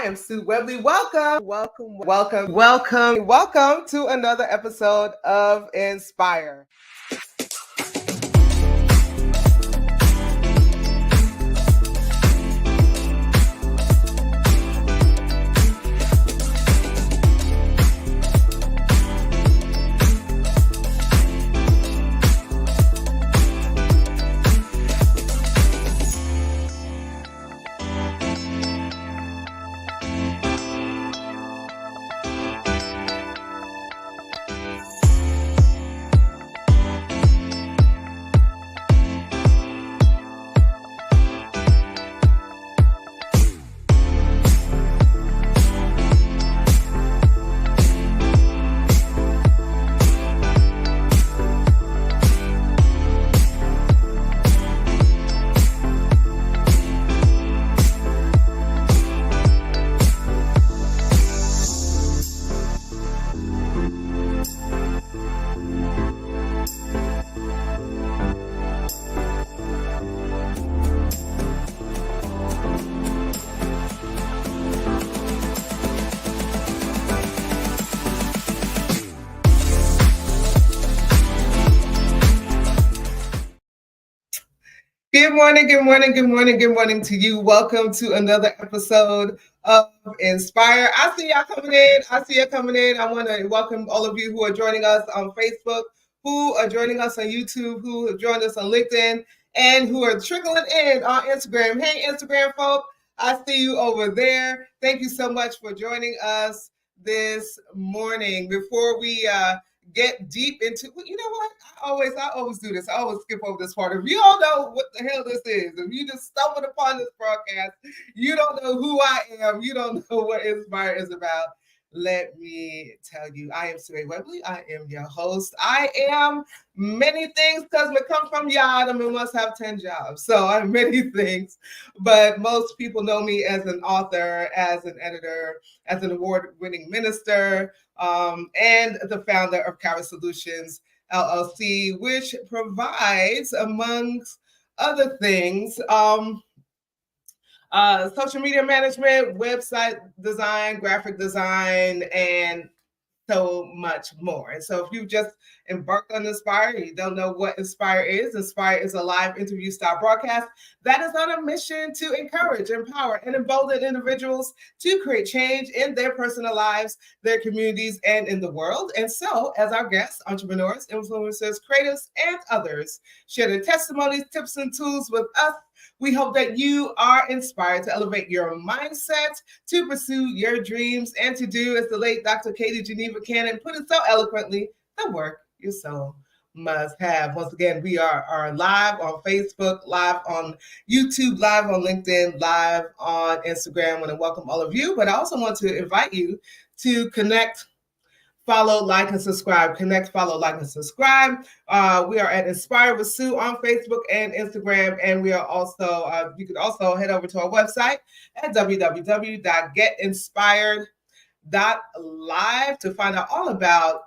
am Sue Webley. Welcome to another episode of Inspire. Good morning to you. Welcome to another episode of Inspire. I see y'all coming in. I want to welcome all of you who are joining us on Facebook, who are joining us on YouTube, who have joined us on LinkedIn, and who are trickling in on Instagram. Hey, Instagram folk, I see you over there. Thank you so much for joining us this morning. Before we get deep into, you know what? I always do this. I always skip over this part. If you don't know what the hell this is, if you just stumbled upon this broadcast, you don't know who I am, you don't know what Inspire is about. Let me tell you, I am Sue Webley. I am your host. I am many things because we come from Yad and we must have 10 jobs. So I'm many things, but most people know me as an author, as an editor, as an award-winning minister, and the founder of Carrot Solutions, LLC, which provides, amongst other things, social media management, website design, graphic design, and so much more. And so if you just embarked on Inspire, you don't know what Inspire is a live interview style broadcast that is on a mission to encourage, empower, and embolden individuals to create change in their personal lives, their communities, and in the world. And so as our guests, entrepreneurs, influencers, creators, and others share their testimonies, tips, and tools with us, we hope that you are inspired to elevate your mindset, to pursue your dreams, and to do, as the late Dr. Katie Geneva Cannon put it so eloquently, the work your soul must have. Once again, we are live on Facebook, live on YouTube, live on LinkedIn, live on Instagram. I want to welcome all of you, but I also want to invite you to connect, follow, like, and subscribe. Connect, follow, like, and subscribe. We are at Inspire with Sue on Facebook and Instagram. And we are also, you can also head over to our website at www.getinspired.live to find out all about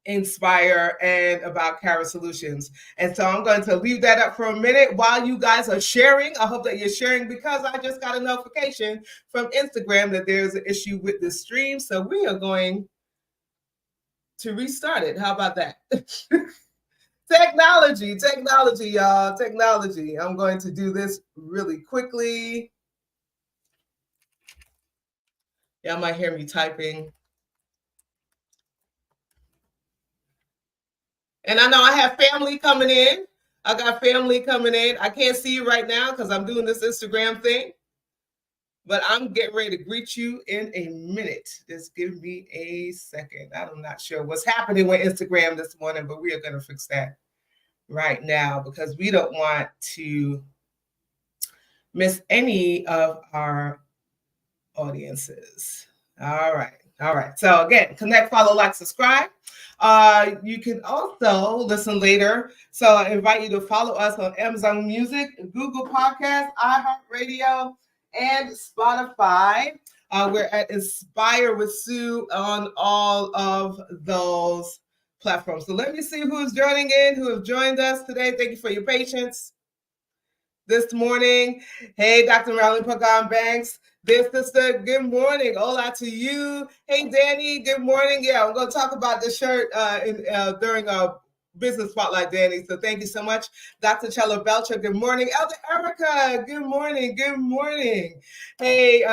Inspire and about Carrot Solutions. And so I'm going to leave that up for a minute while you guys are sharing. I hope that you're sharing because I just got a notification from Instagram that there's an issue with the stream. So we are going to restart it. How about that? Technology, y'all. Technology. I'm going to do this really quickly. Y'all might hear me typing. And I know I have family coming in. I got family coming in. I can't see you right now because I'm doing this Instagram thing. But I'm getting ready to greet you in a minute. Just give me a second. I'm not sure what's happening with Instagram this morning, but we are going to fix that right now because we don't want to miss any of our audiences. All right. So again, connect, follow, like, subscribe. You can also listen later. So I invite you to follow us on Amazon Music, Google Podcasts, iHeartRadio, and Spotify. We're at Inspire with Sue on all of those platforms. So let me see who's joining in, who have joined us today. Thank you for your patience this morning. Hey, Dr. Marilyn Pagan Banks. Dear sister, good morning. Hola to you. Hey, Danny, good morning. Yeah, I'm going to talk about the shirt during Business Spotlight, Danny. So thank you so much. Dr. Chella Belcher, good morning. Elder Erica, good morning. Good morning. Hey,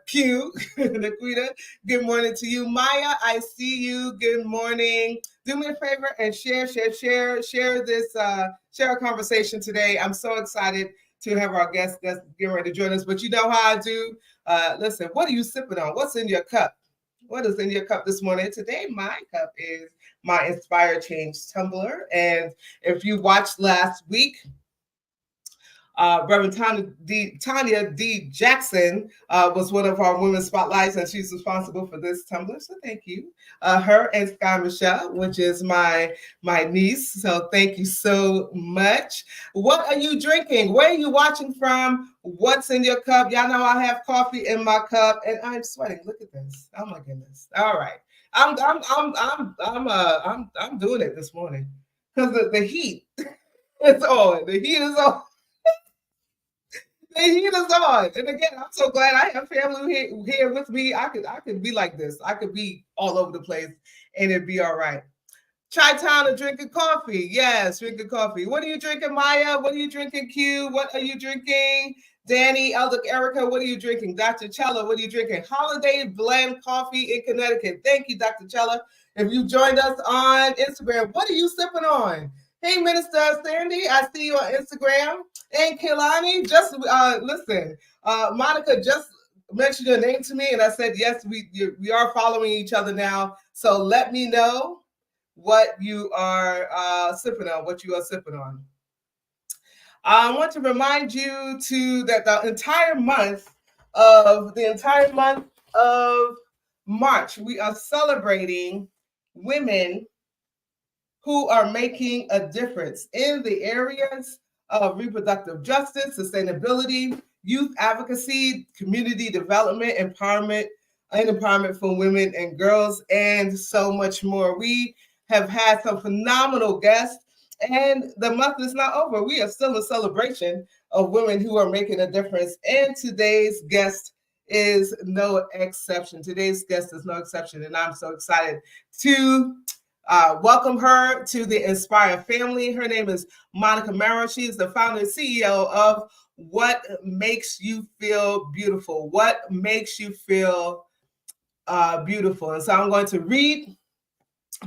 Q, Laquita, good morning to you. Maya, I see you. Good morning. Do me a favor and share this, share a conversation today. I'm so excited to have our guest that's getting ready to join us. But you know how I do. Listen, what are you sipping on? What's in your cup? What is in your cup this morning? Today, my cup is my Inspire Change tumbler. And if you watched last week, Reverend Tanya D. Jackson was one of our women's spotlights, and she's responsible for this tumbler. So thank you. Her and Sky Michelle, which is my niece. So thank you so much. What are you drinking? Where are you watching from? What's in your cup? Y'all know I have coffee in my cup, and I'm sweating. Look at this. Oh my goodness. All right. I'm doing it this morning because the heat is on. The heat is on. The heat is on. And again, I'm so glad I have family here with me. I could be like this. I could be all over the place and it'd be all right. Chi-town and drinking coffee. Yes, drinking coffee. What are you drinking, Maya? What are you drinking, Q? What are you drinking? Danny, Elder Erica, what are you drinking? Dr. Chella, what are you drinking? Holiday Blend Coffee in Connecticut. Thank you, Dr. Chella. If you joined us on Instagram, what are you sipping on? Hey, Minister Sandy, I see you on Instagram. And Kehlani, just listen, Monica just mentioned your name to me, and I said, yes, we are following each other now. So let me know what you are sipping on, what you are sipping on. I want to remind you that the entire month of March, we are celebrating women who are making a difference in the areas of reproductive justice, sustainability, youth advocacy, community development, empowerment for women and girls, and so much more. We have had some phenomenal guests, and the month is not over. We are still in celebration of women who are making a difference, and today's guest is no exception. And I'm so excited to welcome her to the Inspire family. Her name is Monica Marrow. She is the founder and CEO of What Makes You Feel Beautiful. What makes you feel beautiful? And so I'm going to read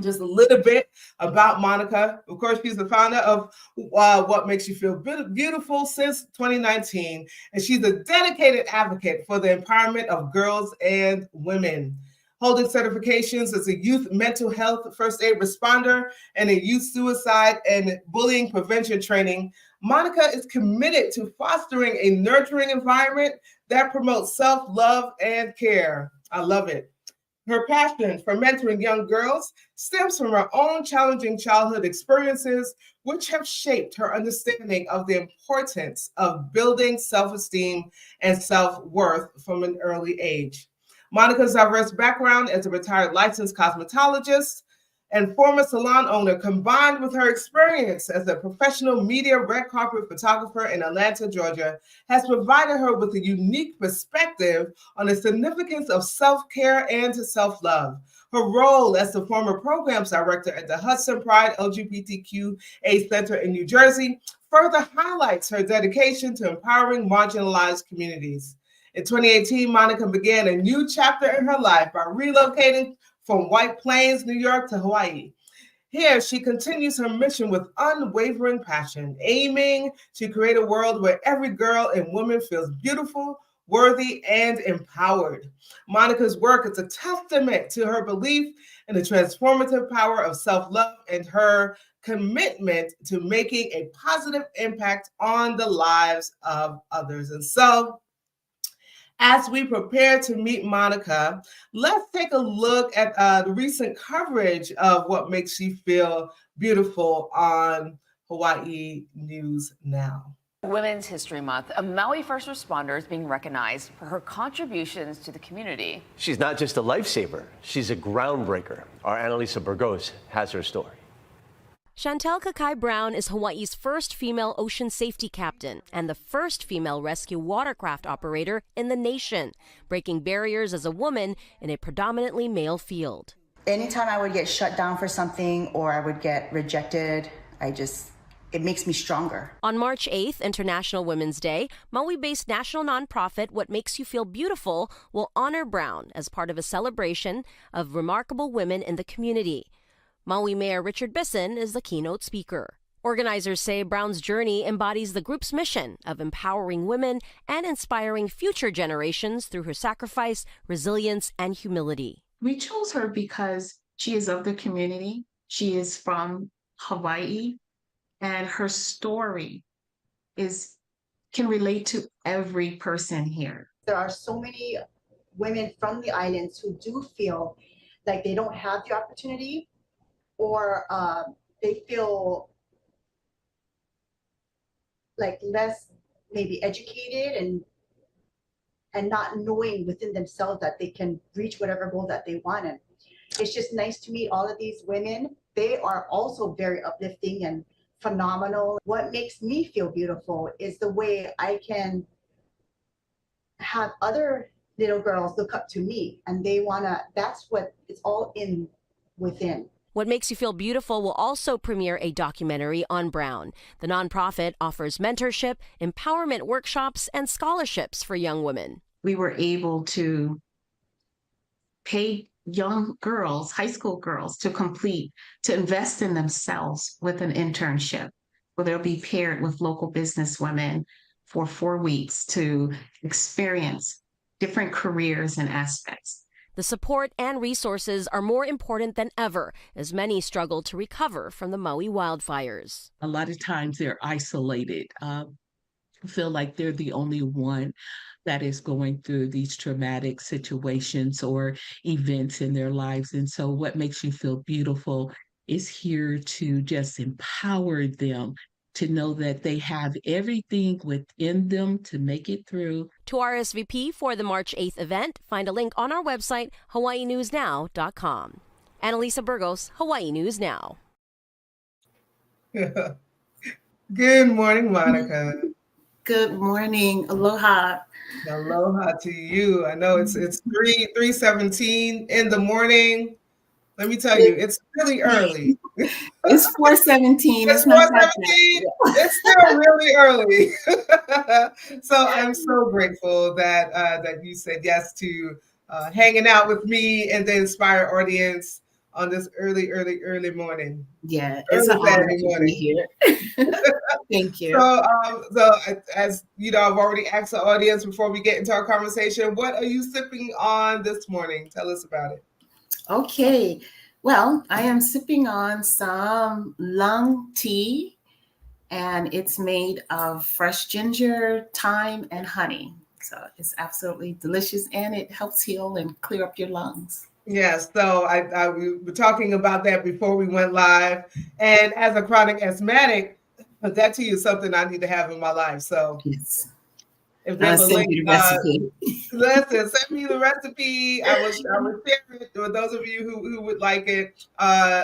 just a little bit about Monica. Of course, she's the founder of What Makes You Feel Beautiful since 2019, and she's a dedicated advocate for the empowerment of girls and women. Holding certifications as a youth mental health first aid responder and a youth suicide and bullying prevention training, Monica is committed to fostering a nurturing environment that promotes self-love and care. I love it. Her passion for mentoring young girls stems from her own challenging childhood experiences, which have shaped her understanding of the importance of building self-esteem and self-worth from an early age. Monica's diverse background as a retired licensed cosmetologist and former salon owner, combined with her experience as a professional media red carpet photographer in Atlanta, Georgia, has provided her with a unique perspective on the significance of self-care and self-love. Her role as the former programs director at the Hudson Pride LGBTQA Center in New Jersey further highlights her dedication to empowering marginalized communities. In 2018, Monica began a new chapter in her life by relocating from White Plains, New York to Hawaii. Here, she continues her mission with unwavering passion, aiming to create a world where every girl and woman feels beautiful, worthy, and empowered. Monica's work is a testament to her belief in the transformative power of self-love and her commitment to making a positive impact on the lives of others. And so, as we prepare to meet Monica, let's take a look at the recent coverage of What Makes You Feel Beautiful on Hawaii News Now. Women's History Month, a Maui first responder is being recognized for her contributions to the community. She's not just a lifesaver, she's a groundbreaker. Our Annalisa Burgos has her story. Chantel Kakai Brown is Hawaii's first female ocean safety captain and the first female rescue watercraft operator in the nation, breaking barriers as a woman in a predominantly male field. Anytime I would get shut down for something or I would get rejected, it makes me stronger. On March 8th, International Women's Day, Maui-based national nonprofit What Makes You Feel Beautiful will honor Brown as part of a celebration of remarkable women in the community. Maui Mayor Richard Bisson is the keynote speaker. Organizers say Brown's journey embodies the group's mission of empowering women and inspiring future generations through her sacrifice, resilience, and humility. We chose her because she is of the community. She is from Hawaii, and her story can relate to every person here. There are so many women from the islands who do feel like they don't have the opportunity, or they feel like less maybe educated and not knowing within themselves that they can reach whatever goal that they want. And it's just nice to meet all of these women. They are also very uplifting and phenomenal. What makes me feel beautiful is the way I can have other little girls look up to me, and that's what it's all in within. What Makes You Feel Beautiful will also premiere a documentary on Brown. The nonprofit offers mentorship, empowerment workshops, and scholarships for young women. We were able to pay young girls, high school girls, to invest in themselves with an internship where they'll be paired with local business women for 4 weeks to experience different careers and aspects. The support and resources are more important than ever as many struggle to recover from the Maui wildfires. A lot of times they're isolated, feel like they're the only one that is going through these traumatic situations or events in their lives. And so What Makes You Feel Beautiful is here to just empower them to know that they have everything within them to make it through. To RSVP for the March 8th event, find a link on our website, hawaiinewsnow.com. Annalisa Burgos, Hawaii News Now. Good morning, Monica. Good morning. Aloha. Aloha to you. I know it's 3:17 in the morning. Let me tell you, it's really early. It's 4:17. It's 4:17. It's still really early. So I'm so grateful that you said yes to hanging out with me and the Inspire audience on this early morning. Yeah, it's an honor to be here. Thank you. So as you know, I've already asked the audience before we get into our conversation, what are you sipping on this morning? Tell us about it. Okay, well, I am sipping on some lung tea, and it's made of fresh ginger, thyme, and honey. So it's absolutely delicious, and it helps heal and clear up your lungs. Yes, so we were talking about that before we went live. And as a chronic asthmatic, that tea is something I need to have in my life. So yes. If there's a link, recipe. Listen, send me the recipe. I will share it with those of you who would like it.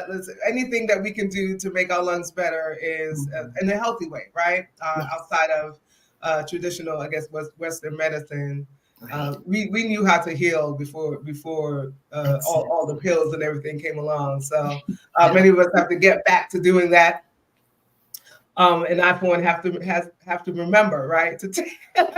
Listen, anything that we can do to make our lungs better is in a healthy way, right? Yes. Outside of traditional, I guess, Western medicine. Right. We knew how to heal before all the pills and everything came along. So many of us have to get back to doing that. And I, for one, have to remember, right,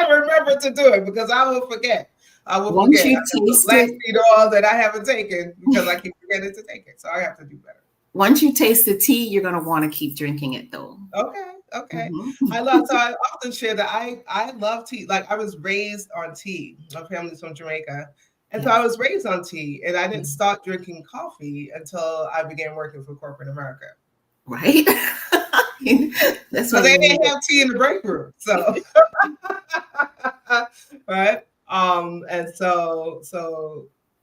remember to do it, because I will forget. Once you taste it, all that I haven't taken because I keep forgetting to take it. So I have to do better. Once you taste the tea, you're going to want to keep drinking it, though. Okay. Mm-hmm. I often share that I love tea. Like, I was raised on tea. My family's from Jamaica. And so I was raised on tea, and I didn't start drinking coffee until I began working for corporate America. Right. That's why they didn't have tea in the break room. So right. And so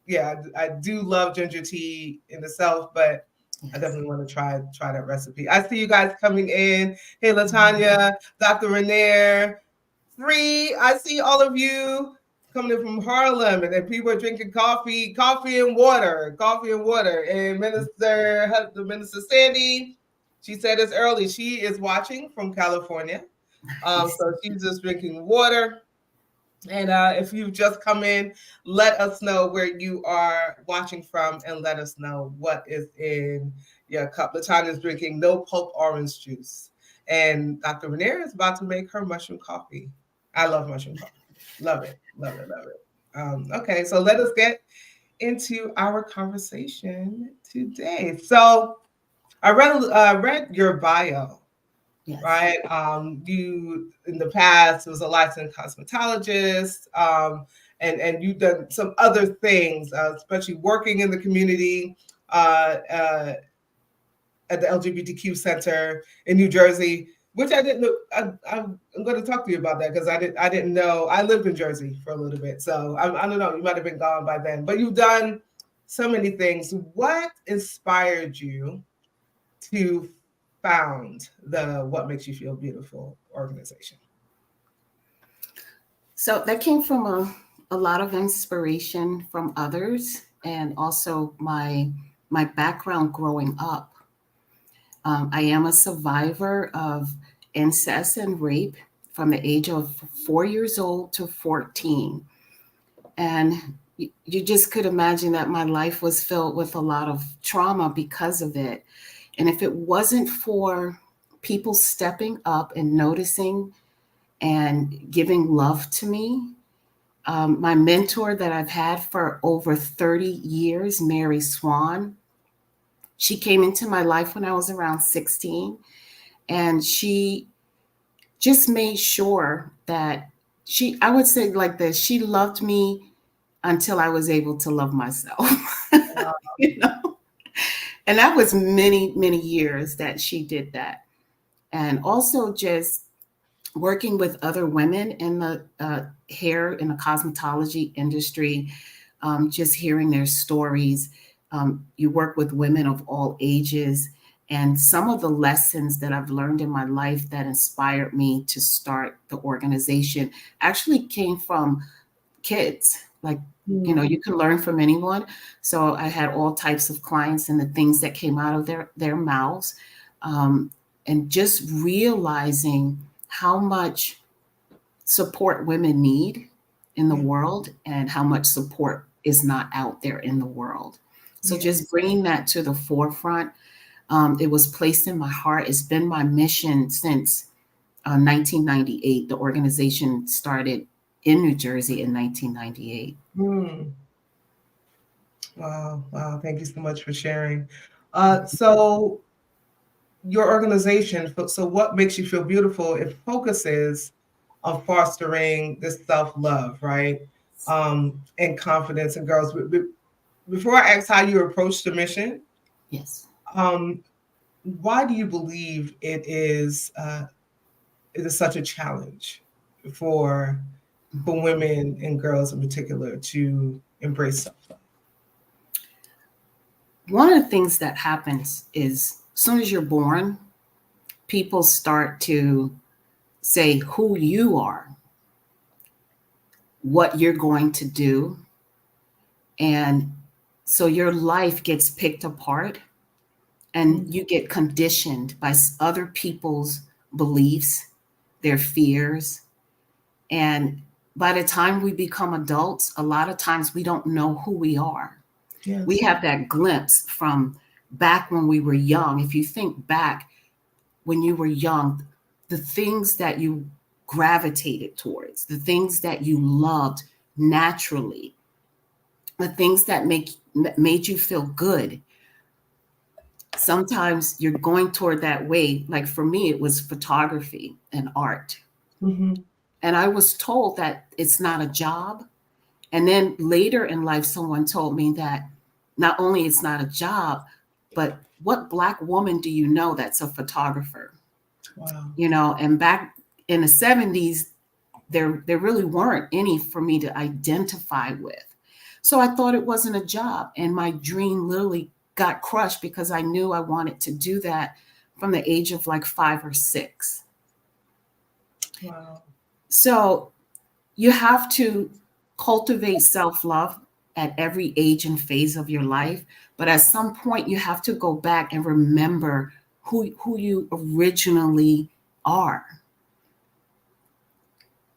yeah, I do love ginger tea in itself, but I definitely want to try that recipe. I see you guys coming in. Hey, LaTanya, Dr. Renier, Free. I see all of you coming in from Harlem, and then people are drinking coffee and water. And Minister Sandy, She said it's early. She is watching from California. Nice. So she's just drinking water. And if you've just come in, let us know where you are watching from and let us know what is in your cup. Latanya is drinking no pulp orange juice. And Dr. Rainier is about to make her mushroom coffee. I love mushroom coffee. Love it, love it, love it. Okay, so let us get into our conversation today. So I read your bio, Yes. right? You in the past was a licensed cosmetologist, and you've done some other things, especially working in the community uh, uh, at the LGBTQ Center in New Jersey, which I didn't know. I'm going to talk to you about that because I didn't know. I lived in Jersey for a little bit, so I don't know. You might have been gone by then, but you've done so many things. What inspired you to found the What Makes You Feel Beautiful organization? So that came from a lot of inspiration from others, and also my background growing up. I am a survivor of incest and rape from the age of 4 years old to 14. And you just could imagine that my life was filled with a lot of trauma because of it. And if it wasn't for people stepping up and noticing and giving love to me, my mentor that I've had for over 30 years, Mary Swan, she came into my life when I was around 16, and she just made sure that I would say like this, she loved me until I was able to love myself. Wow. You know? And that was many, many years that she did that. And also just working with other women in the hair in the cosmetology industry, just hearing their stories. You work with women of all ages. And some of the lessons that I've learned in my life that inspired me to start the organization actually came from kids. Like, you know, you can learn from anyone. So I had all types of clients and the things that came out of their mouths. And just realizing how much support women need in the world and how much support is not out there in the world. So just bringing that to the forefront, it was placed in my heart. It's been my mission since 1998. The organization started in New Jersey in 1998. Wow, wow. Thank you so much for sharing. So your organization, so What Makes You Feel Beautiful, it focuses on fostering this self-love, right? And confidence in girls. Before I ask how you approach the mission, Yes. why do you believe it is such a challenge for women and girls in particular to embrace self-love? One of the things that happens is as soon as you're born, people start to say who you are, what you're going to do. And so your life gets picked apart and you get conditioned by other people's beliefs, their fears. And by the time we become adults, a lot of times we don't know who we are. Yes. We have that glimpse from back when we were young. If you think back when you were young, the things that you gravitated towards, the things that you loved naturally, the things that made you feel good. Sometimes you're going toward that way. Like for me, it was photography and art. Mm-hmm. And I was told that it's not a job. And then later in life, someone told me that not only it's not a job, but what Black woman do you know that's a photographer? Wow. You know, and back in the 70s, there really weren't any for me to identify with. So I thought it wasn't a job. And my dream literally got crushed because I knew I wanted to do that from the age of like 5 or 6. Wow. So you have to cultivate self-love at every age and phase of your life. But at some point, you have to go back and remember who you originally are.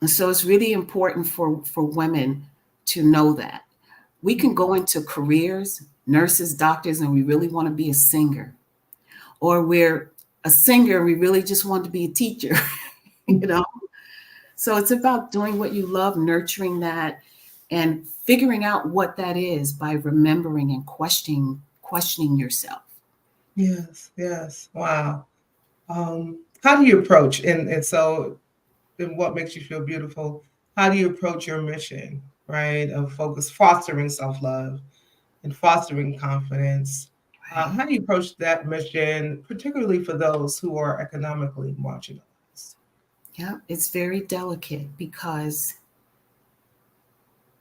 And so it's really important for women to know that. We can go into careers, nurses, doctors, and we really want to be a singer. Or we're a singer, we really just want to be a teacher, you know? So it's about doing what you love, nurturing that, and figuring out what that is by remembering and questioning yourself. Yes, yes. Wow. How do you approach and so and what makes you feel beautiful? How do you approach your mission, right? Of focus fostering self-love and fostering confidence. Right. How do you approach that mission, particularly for those who are economically marginalized? Yeah, it's very delicate because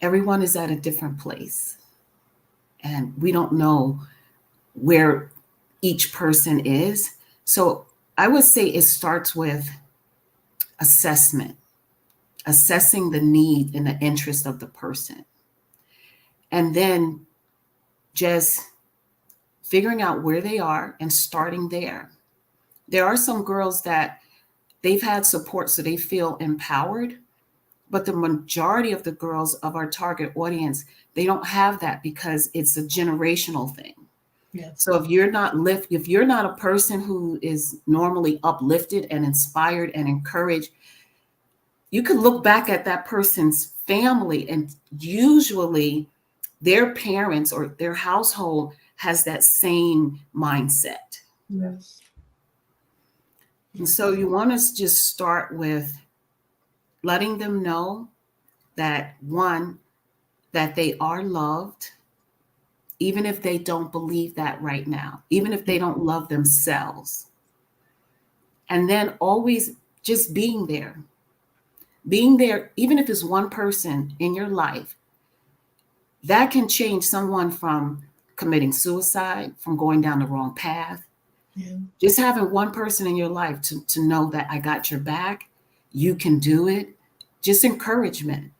everyone is at a different place and we don't know where each person is. So I would say it starts with assessment, assessing the need and the interest of the person. And then just figuring out where they are and starting there. There are some girls that they've had support, so they feel empowered. But the majority of the girls of our target audience, they don't have that because it's a generational thing. Yes. So if you're not a person who is normally uplifted and inspired and encouraged, you could look back at that person's family and usually their parents or their household has that same mindset. Yes. And so you want to just start with letting them know that one, that they are loved, even if they don't believe that right now, even if they don't love themselves. And then always just being there, even if it's one person in your life, that can change someone from committing suicide, from going down the wrong path. Yeah. Just having one person in your life to know that I got your back, you can do it, just encouragement.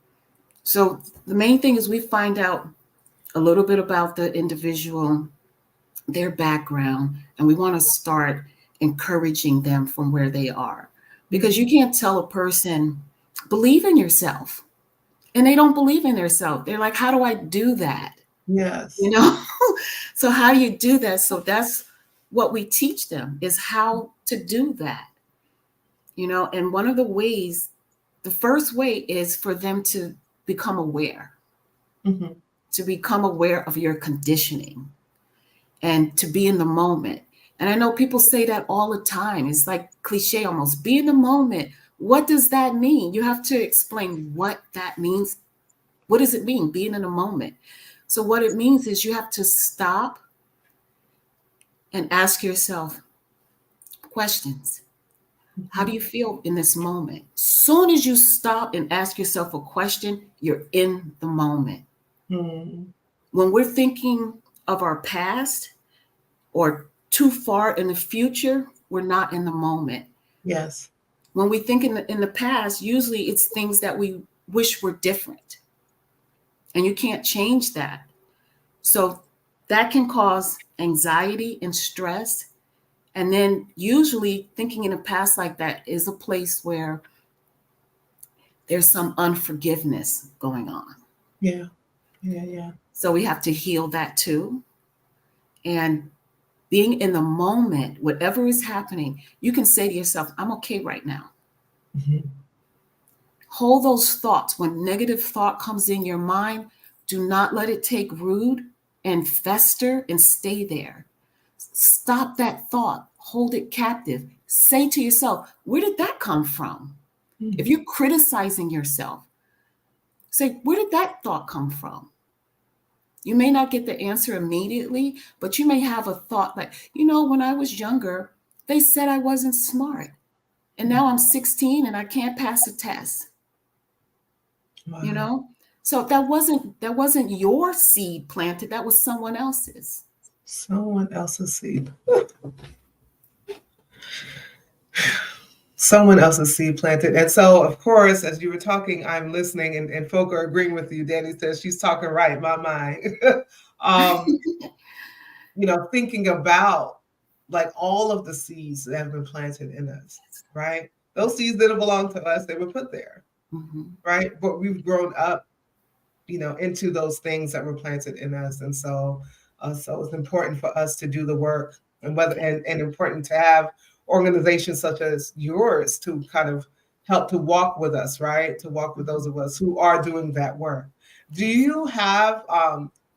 So the main thing is we find out a little bit about the individual, their background, and we want to start encouraging them from where they are. Because you can't tell a person, believe in yourself, and they don't believe in themselves. They're like, how do I do that? Yes. You know? So how do you do that? So that's what we teach them is how to do that. You know, and one of the ways, the first way is for them to become aware, Mm-hmm. to become aware of your conditioning and to be in the moment. And I know people say that all the time. It's like cliche almost. Be in the moment. What does that mean? You have to explain what that means. What does it mean, being in the moment? So what it means is you have to stop and ask yourself questions. How do you feel in this moment? Soon as you stop and ask yourself a question, you're in the moment. Mm-hmm. When we're thinking of our past or too far in the future, we're not in the moment. Yes. When we think in the past, usually it's things that we wish were different. And you can't change that. So that can cause anxiety and stress. And then usually thinking in the past like that is a place where there's some unforgiveness going on. Yeah. Yeah. Yeah. So we have to heal that too. And being in the moment, whatever is happening, you can say to yourself, I'm okay right now. Mm-hmm. Hold those thoughts. When negative thought comes in your mind, do not let it take root and fester and stay there. Stop that thought, hold it captive. Say to yourself, where did that come from? Mm-hmm. If you're criticizing yourself, say, where did that thought come from? You may not get the answer immediately, but you may have a thought like, when I was younger, they said I wasn't smart. And now I'm 16 and I can't pass a test. Wow. So that wasn't your seed planted, that was someone else's. Someone else's seed. Someone else's seed planted. And so, of course, as you were talking, I'm listening and folk are agreeing with you. Danny says she's talking right, my mind. um, thinking about like all of the seeds that have been planted in us, right? Those seeds didn't belong to us, they were put there, right? But we've grown up, into those things that were planted in us. And so it's important for us to do the work, and important to have organizations such as yours to kind of help to walk with us, right? To walk with those of us who are doing that work. Do you have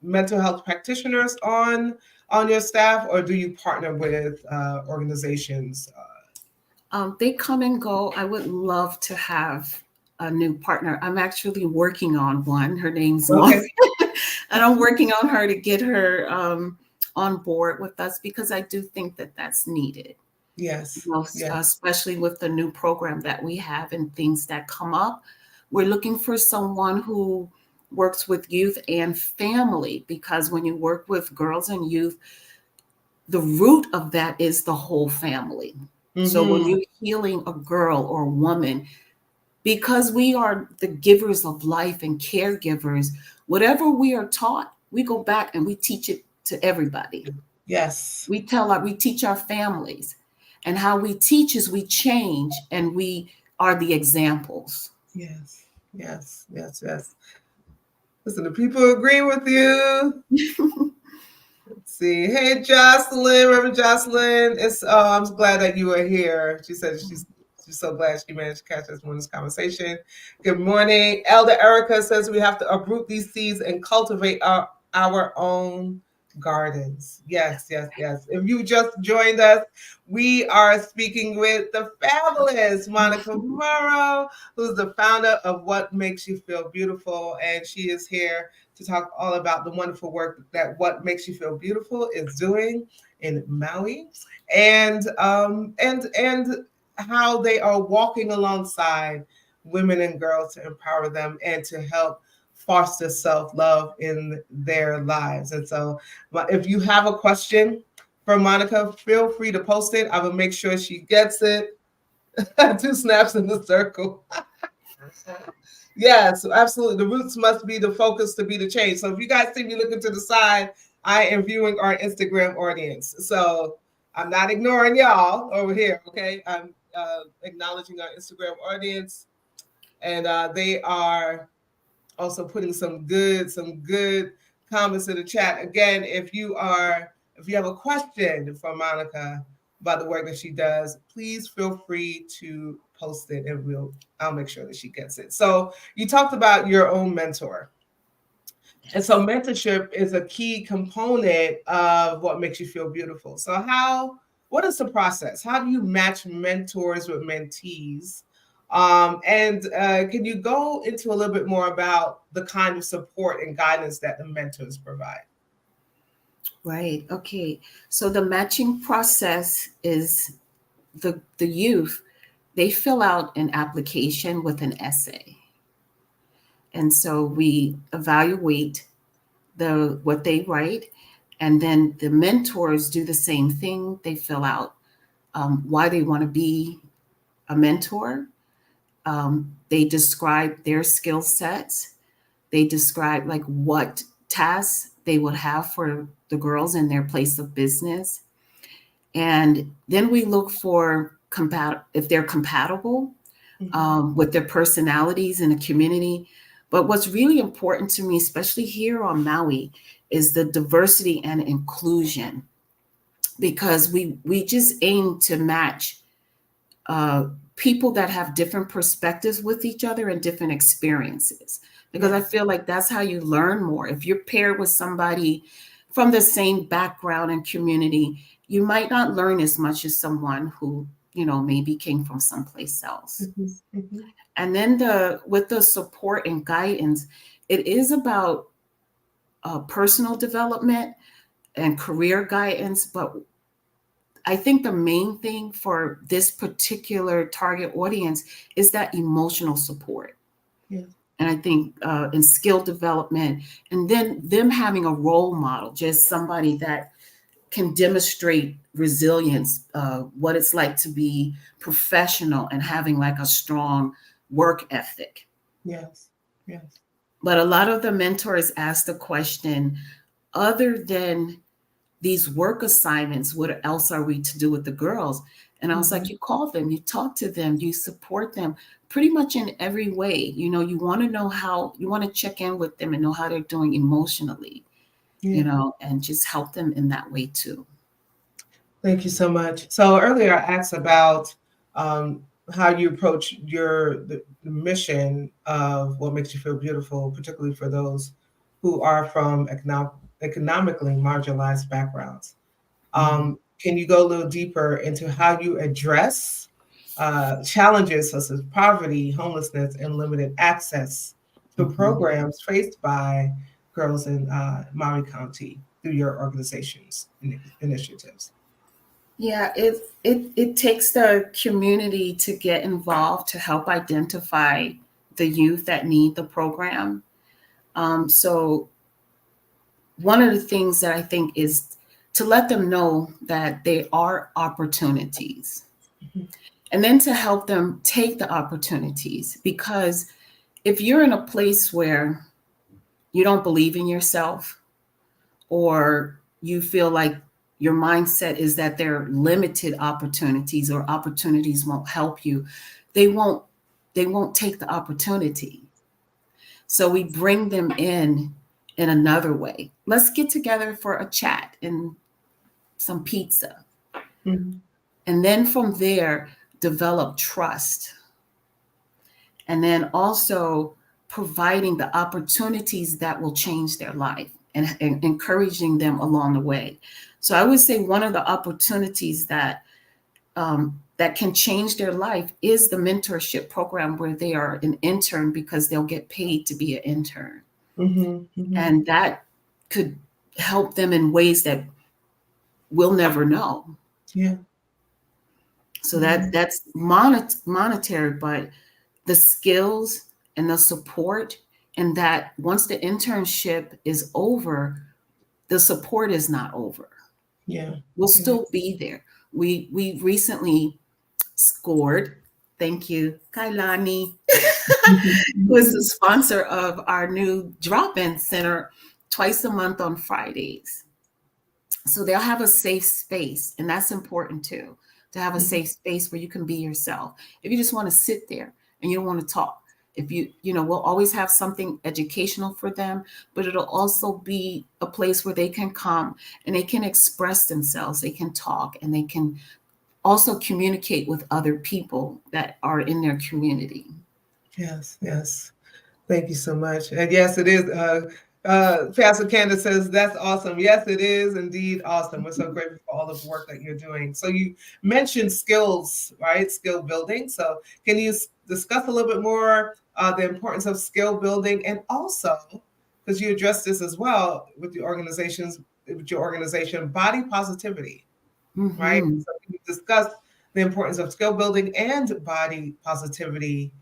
mental health practitioners on your staff, or do you partner with organizations? They come and go. I would love to have a new partner. I'm actually working on one. Her name's Monica, and I'm working on her to get her on board with us, because I do think that that's needed. Yes. Especially with the new program that we have and things that come up. We're looking for someone who works with youth and family, because when you work with girls and youth, the root of that is the whole family. So when you're healing a girl or a woman, because we are the givers of life and caregivers, whatever we are taught, we go back and we teach it to everybody. Yes. We teach our families, and how we teach is we change, and we are the examples. Yes. Listen, the people agree with you. Let's see. Hey, Jocelyn, Reverend Jocelyn. I'm glad that you are here. She said she's so glad she managed to catch us in this conversation. Good morning. Elder Erica says we have to uproot these seeds and cultivate our own gardens. Yes. If you just joined us, we are speaking with the fabulous Monica Marrow, who's the founder of What Makes You Feel Beautiful, and she is here to talk all about the wonderful work that What Makes You Feel Beautiful is doing in Maui, and how they are walking alongside women and girls to empower them and to help foster self-love in their lives. And so if you have a question for Monica, feel free to post it. I will make sure she gets it. 2 snaps in the circle. Yes, absolutely. The roots must be the focus to be the change. So if you guys see me looking to the side, I am viewing our Instagram audience. So I'm not ignoring y'all over here, okay? I'm acknowledging our Instagram audience, and they are also putting some good comments in the chat. Again, if you have a question for Monica about the work that she does, please feel free to post it, and I'll make sure that she gets it. So you talked about your own mentor. And so mentorship is a key component of What Makes You Feel Beautiful. So what is the process? How do you match mentors with mentees? Can you go into a little bit more about the kind of support and guidance that the mentors provide? Right. Okay. So the matching process is the youth, they fill out an application with an essay. And so we evaluate what they write, and then the mentors do the same thing. They fill out why they want to be a mentor. They describe their skill sets. They describe like what tasks they would have for the girls in their place of business. And then we look for if they're compatible with their personalities in a community. But what's really important to me, especially here on Maui, is the diversity and inclusion, because we just aim to match people that have different perspectives with each other and different experiences, because I feel like that's how you learn more. If you're paired with somebody from the same background and community, you might not learn as much as someone who, maybe came from someplace else. And then with the support and guidance, it is about personal development and career guidance. But I think the main thing for this particular target audience is that emotional support. Yeah. And I think in skill development, and then them having a role model, just somebody that can demonstrate resilience, what it's like to be professional and having like a strong work ethic. Yes. But a lot of the mentors ask the question, other than these work assignments. What else are we to do with the girls? And I was like, you call them, you talk to them, you support them pretty much in every way. You know, you want to know how, you want to check in with them and know how they're doing emotionally, you know, and just help them in that way too. Thank you so much. So earlier I asked about how you approach the mission of what makes you feel beautiful, particularly for those who are from economically marginalized backgrounds. Can you go a little deeper into how you address challenges such as poverty, homelessness, and limited access to programs faced by girls in Maui County through your organization's initiatives? Yeah, it takes the community to get involved to help identify the youth that need the program. So one of the things that I think is to let them know that they are opportunities, and then to help them take the opportunities. Because if you're in a place where you don't believe in yourself, or you feel like your mindset is that there are limited opportunities or opportunities won't help you, they won't take the opportunity. So we bring them in another way. Let's get together for a chat and some pizza. And then from there, develop trust. And then also providing the opportunities that will change their life and encouraging them along the way. So I would say one of the opportunities that that can change their life is the mentorship program, where they are an intern because they'll get paid to be an intern. And that could help them in ways that we'll never know. Yeah. So that's monetary, but the skills and the support, and that once the internship is over, the support is not over. Yeah. We'll still be there. We recently scored, thank you, Kailani, who is the sponsor of our new drop-in center twice a month on Fridays. So they'll have a safe space, and that's important too, to have a safe space where you can be yourself. If you just want to sit there and you don't want to talk, if you know, we'll always have something educational for them, but it'll also be a place where they can come and they can express themselves, they can talk, and they can also communicate with other people that are in their community. Yes, yes. Thank you so much. And yes, it is. Pastor Candace says, that's awesome. Yes, it is indeed awesome. We're so grateful for all of the work that you're doing. So you mentioned skills, right? Skill building. So can you discuss a little bit more the importance of skill building, and also, because you addressed this as well with your organization, body positivity, right? So can you discuss the importance of skill building and body positivity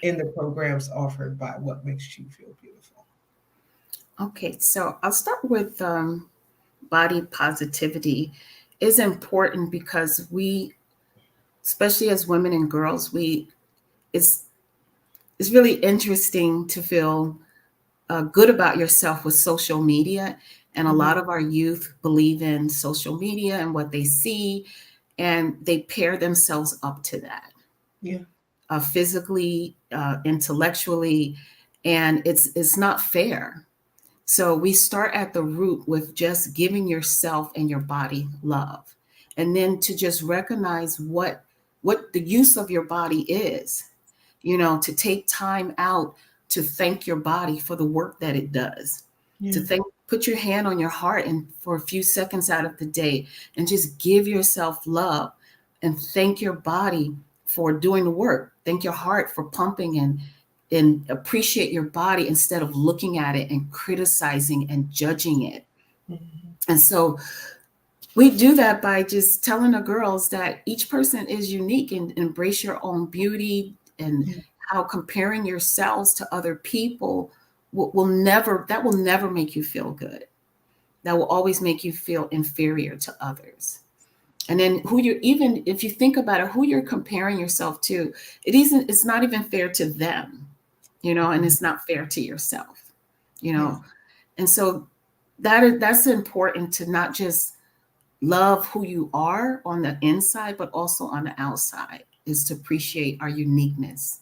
in the programs offered by What Makes You Feel Beautiful? Okay, so I'll start with body positivity is important because we, especially as women and girls, it's really interesting to feel good about yourself with social media. And a lot of our youth believe in social media and what they see, and they pair themselves up to that. Yeah. Physically, intellectually, and it's not fair. So we start at the root with just giving yourself and your body love, and then to just recognize what the use of your body is. You know, to take time out to thank your body for the work that it does. To put your hand on your heart and for a few seconds out of the day and just give yourself love and thank your body for doing the work. Thank your heart for pumping, and appreciate your body instead of looking at it and criticizing and judging it. And so we do that by just telling the girls that each person is unique, and embrace your own beauty, and how comparing yourselves to other people will never make you feel good. That will always make you feel inferior to others. And then even if you think about it, who you're comparing yourself to, it's not even fair to them, you know, and it's not fair to yourself, you know. And so that's important, to not just love who you are on the inside, but also on the outside, is to appreciate our uniqueness.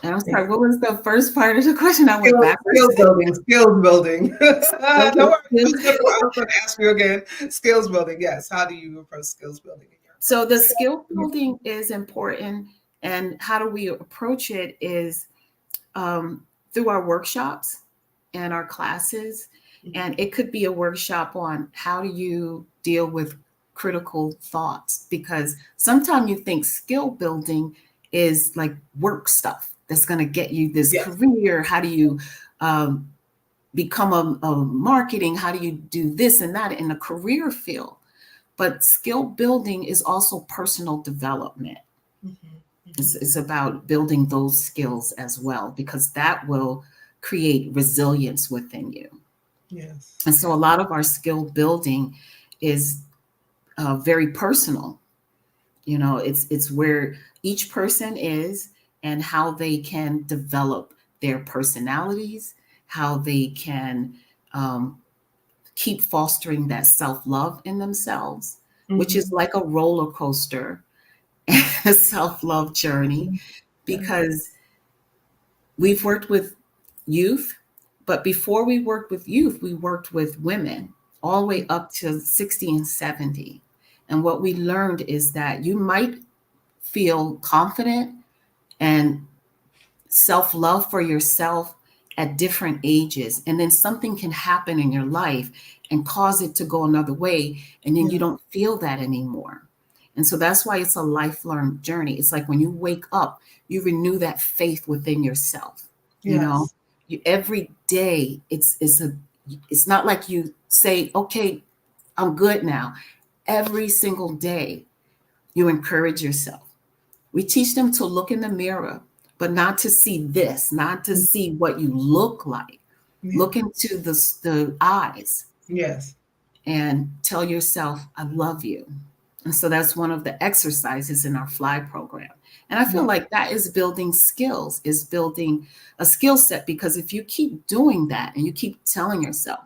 And I'm sorry, what was the first part of the question? I went backwards. Skills building, skills building. Okay, No worries. skills. I was going to ask you again. Skills building, yes. How do you approach skills building in your So the skill building is important, and how do we approach it is through our workshops and our classes. And it could be a workshop on how do you deal with critical thoughts, because sometimes you think skill building is like work stuff that's going to get you this Yes. career. How do you become a marketing? How do you do this and that in a career field? But skill building is also personal development. It's about building those skills as well, because that will create resilience within you. Yes. And so a lot of our skill building is very personal. You know, it's where each person is and how they can develop their personalities, how they can keep fostering that self-love in themselves, which is like a roller coaster, a self-love journey, because we've worked with youth, but before we worked with youth, we worked with women all the way up to 60 and 70. And what we learned is that you might feel confident and self love for yourself at different ages. And then something can happen in your life and cause it to go another way. And then you don't feel that anymore. And so that's why it's a lifelong journey. It's like when you wake up, you renew that faith within yourself. You know, every day it's not like you say, okay, I'm good now. Every single day you encourage yourself. We teach them to look in the mirror, but not to see this, not to see what you look like. Look into the eyes. Yes. And tell yourself, I love you. And so that's one of the exercises in our Fly program. And I feel like that is building skills, is building a skill set, because if you keep doing that and you keep telling yourself,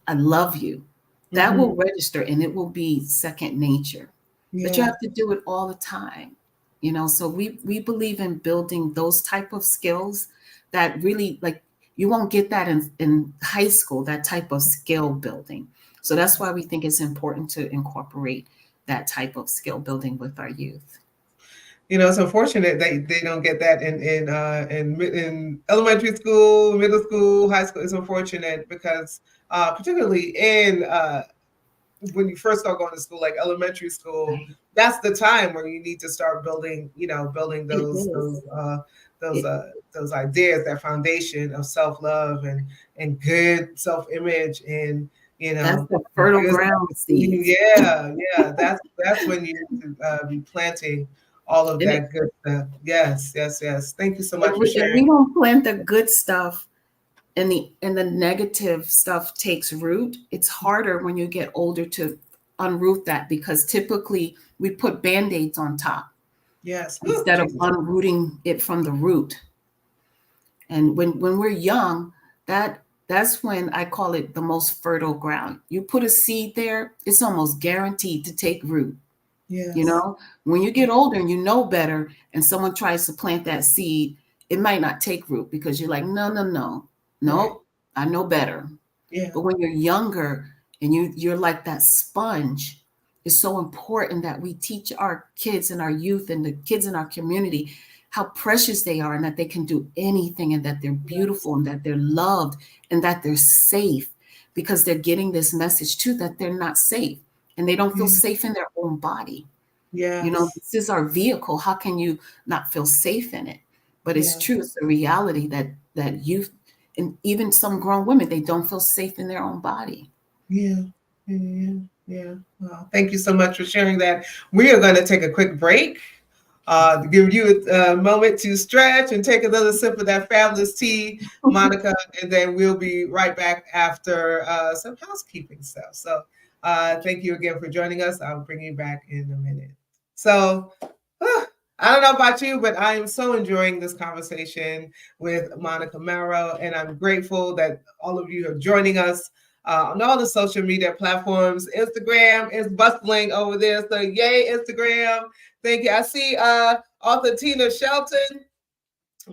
I love you, that will register and it will be second nature. But you have to do it all the time. You know, so we believe in building those type of skills that really, like, you won't get that in high school, that type of skill building. So that's why we think it's important to incorporate that type of skill building with our youth. You know, it's unfortunate that they don't get that in elementary school, middle school, high school. It's unfortunate because particularly in when you first start going to school, like elementary school, that's the time where you need to start building, you know, building those ideas, that foundation of self-love and good self-image, and you That's know, the fertile ground seeds. that's when you need to be planting all of And, that good stuff. Yes. Thank you so much and for if we sharing. don't plant the good stuff, and the negative stuff takes root, it's harder when you get older to unroot that, because typically we put band-aids on top Yes. instead of unrooting it from the root. And when we're young, that's when I call it the most fertile ground. You put a seed there, it's almost guaranteed to take root. Yes. You know, when you get older and you know better, and someone tries to plant that seed, it might not take root because you're like, no, nope, I know better. Yeah. But when you're younger and you're like that sponge, it's so important that we teach our kids and our youth and the kids in our community how precious they are, and that they can do anything, and that they're beautiful, and that they're loved, and that they're safe, because they're getting this message too that they're not safe and they don't feel safe in their own body. Yes. You know, this is our vehicle. How can you not feel safe in it? But it's true. It's a reality that youth, and even some grown women, they don't feel safe in their own body. Yeah. Well, thank you so much for sharing that. We are going to take a quick break to give you a moment to stretch and take another sip of that fabulous tea, Monica, and then we'll be right back after some housekeeping stuff. So thank you again for joining us. I'll bring you back in a minute. So I don't know about you, but I am so enjoying this conversation with Monica Marrow, and I'm grateful that all of you are joining us on all the social media platforms. Instagram is bustling over there. So yay, Instagram. Thank you. I see author Tina Shelton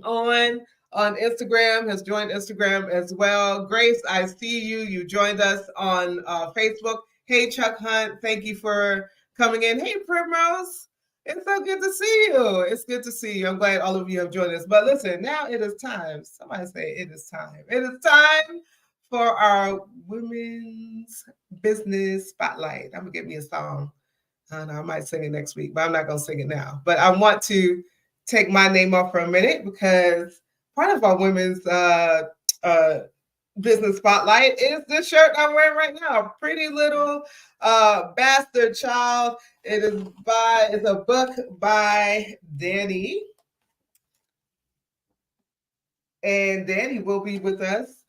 on Instagram, has joined Instagram as well. Grace, I see you. You joined us on Facebook. Hey, Chuck Hunt, thank you for coming in. Hey, Primrose, it's so good to see you. It's good to see you. I'm glad all of you have joined us. But listen, now it is time. Somebody say it is time. It is time for our Women's Business Spotlight. I'm going to get me a song. And I might sing it next week, but I'm not going to sing it now. But I want to take my name off for a minute because part of our women's business spotlight is this shirt I'm wearing right now. Pretty Little Bastard Child. It's a book by Danny. And Danny will be with us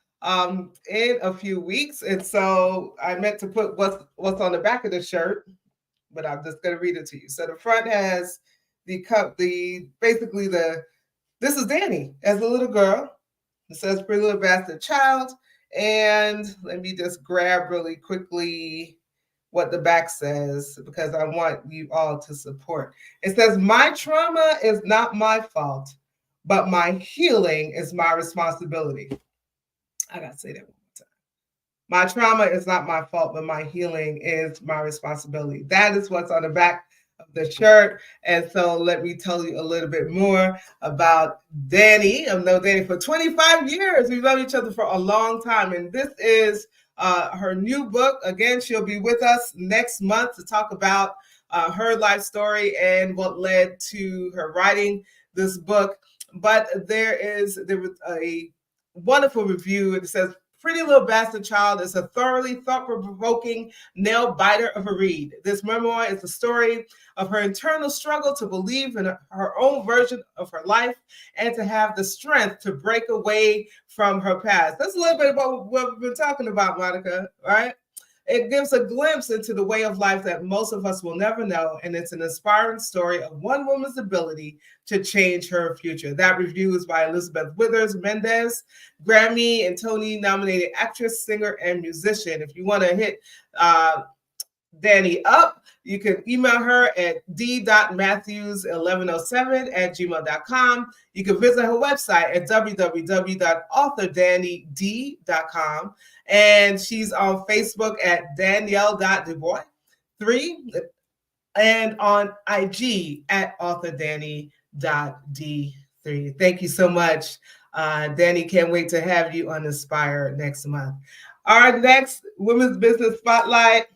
in a few weeks. And so I meant to put what's on the back of the shirt, but I'm just going to read it to you. So the front has this is Danny as a little girl. It says Pretty Little Bastard Child. And let me just grab really quickly what the back says because I want you all to support. It says, my trauma is not my fault, but my healing is my responsibility. I got to say that one more time. My trauma is not my fault, but my healing is my responsibility. That is what's on the back of the shirt. And so let me tell you a little bit more about Danny. I've known Danny for 25 years. We've known each other for a long time. And this is her new book. Again, she'll be with us next month to talk about her life story and what led to her writing this book. But there was a wonderful review. It says, Pretty Little Bastard Child is a thoroughly thought-provoking nail-biter of a read. This memoir is the story of her internal struggle to believe in her own version of her life and to have the strength to break away from her past. That's a little bit about what we've been talking about, Monica, right? It gives a glimpse into the way of life that most of us will never know, and it's an inspiring story of one woman's ability to change her future. That review is by Elizabeth Withers Mendez, Grammy and Tony nominated actress, singer, and musician. If you want to hit Danny up, you can email her at d.matthews1107@gmail.com. You can visit her website at www.authordannyd.com. And she's on Facebook at Danielle.DuBois3 and on IG at authordanny.d3. Thank you so much, Danny. Can't wait to have you on Inspire next month. Our next Women's Business Spotlight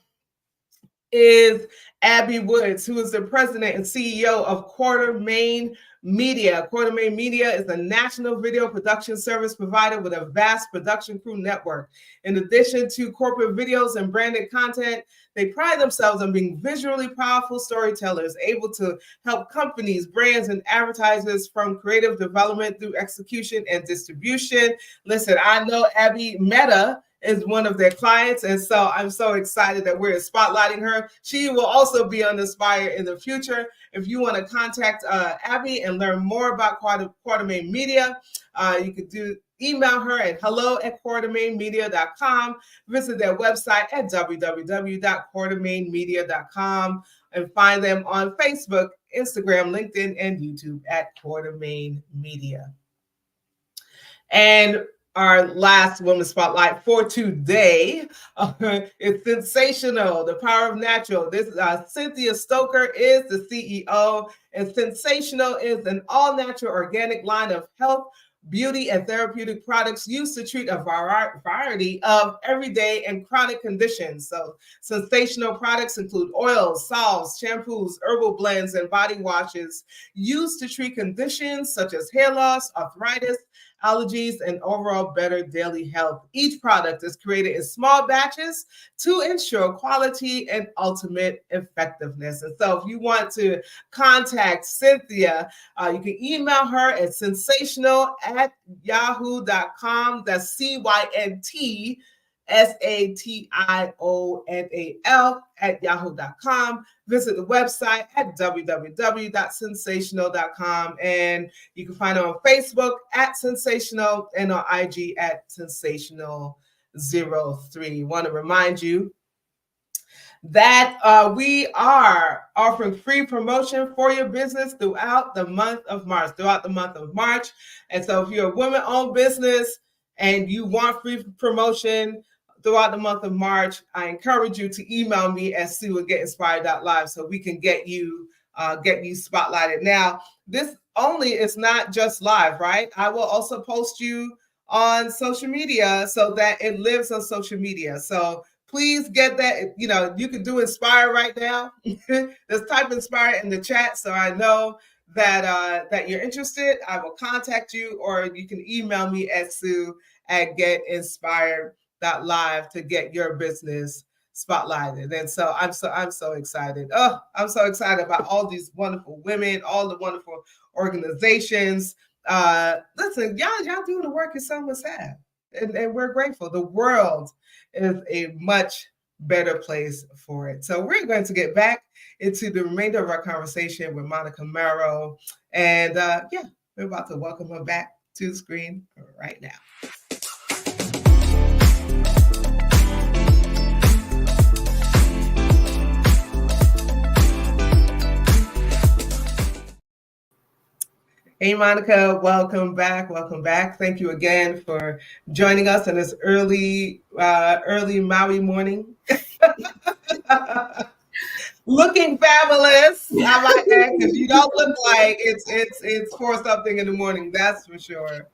is Abby Woods, who is the president and CEO of Quartermain Media. Quartermain Media is a national video production service provider with a vast production crew network. In addition to corporate videos and branded content, they pride themselves on being visually powerful storytellers, able to help companies, brands, and advertisers from creative development through execution and distribution. Listen, I know Abby Meta is one of their clients, and so I'm so excited that we're spotlighting her. She will also be on Inspire in the future. If you want to contact Abby and learn more about Quartermain Media, you could email her at hello@quartermainmedia.com. Visit their website at www.quartermainmedia.com and find them on Facebook, Instagram, LinkedIn, and YouTube at Quartermain Media. And our last women's spotlight for today is Sensational, the Power of Natural. This Cynthia Stoker is the CEO, and Sensational is an all-natural organic line of health, beauty, and therapeutic products used to treat a variety of everyday and chronic conditions. So Sensational products include oils, salves, shampoos, herbal blends, and body washes used to treat conditions such as hair loss, arthritis, allergies, and overall better daily health. Each product is created in small batches to ensure quality and ultimate effectiveness. And so if you want to contact Cynthia, you can email her at sensational@yahoo.com. That's CYNTSATIONAL@yahoo.com. Visit the website at www.sensational.com, and you can find her on Facebook at Sensational and on IG at Sensational Want to remind you that we are offering free promotion for your business throughout the month of March. And so if you're a woman-owned business and you want free promotion throughout the month of March, I encourage you to email me at sue@getinspired.live so we can get you spotlighted. Now, this only is not just live, right? I will also post you on social media so that it lives on social media. So please get that. You can do Inspire right now. Just type Inspire in the chat so I know that you're interested. I will contact you, or you can email me at sue@getinspired.live to get your business spotlighted. And so I'm so excited. Oh, I'm so excited about all these wonderful women, all the wonderful organizations. Listen, y'all doing the work you some must have. And we're grateful. The world is a much better place for it. So we're going to get back into the remainder of our conversation with Monica Marrow. And we're about to welcome her back to the screen right now. Hey, Monica, welcome back. Welcome back. Thank you again for joining us in this early Maui morning. Looking fabulous, I might add, because you don't look like it's 4 something in the morning. That's for sure.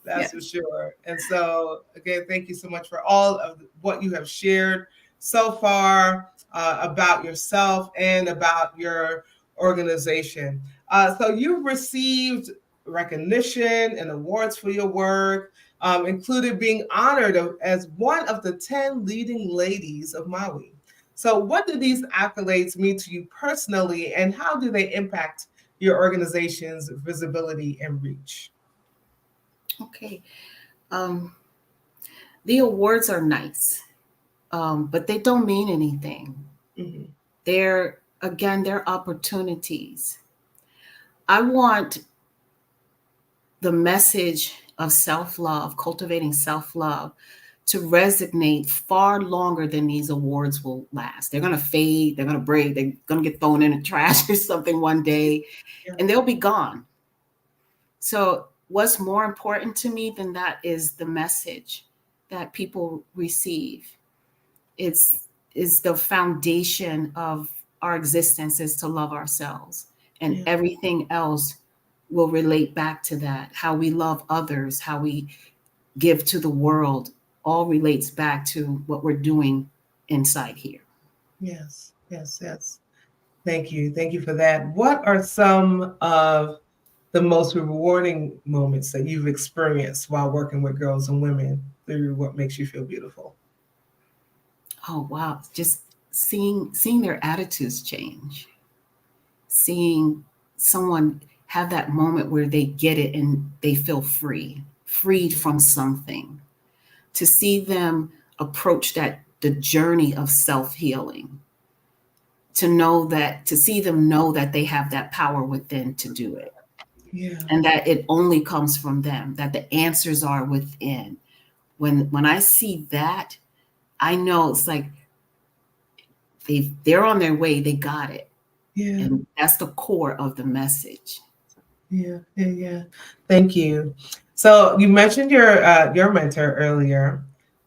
That's for sure. And so, again, thank you so much for all of what you have shared so far about yourself and about your organization. So you've received recognition and awards for your work, including being honored as one of the 10 leading ladies of Maui. So what do these accolades mean to you personally, and how do they impact your organization's visibility and reach? Okay. The awards are nice, but they don't mean anything. Mm-hmm. They're opportunities. I want the message of self-love, cultivating self-love, to resonate far longer than these awards will last. They're going to fade, they're going to break, they're going to get thrown in the trash or something one day, and they'll be gone. So what's more important to me than that is the message that people receive. It's the foundation of our existence is to love ourselves, and everything else will relate back to that. How we love others, how we give to the world, all relates back to what we're doing inside here. Yes. Thank you for that. What are some of the most rewarding moments that you've experienced while working with girls and women through What Makes You Feel Beautiful? Oh, wow. Just seeing their attitudes change, seeing someone have that moment where they get it and they feel freed from something, to see them approach the journey of self-healing, to see them know that they have that power within to do it. Yeah. And that it only comes from them, that the answers are within. When I see that, I know it's like they're on their way, they got it. Yeah. And that's the core of the message. Yeah. Thank you. So you mentioned your mentor earlier.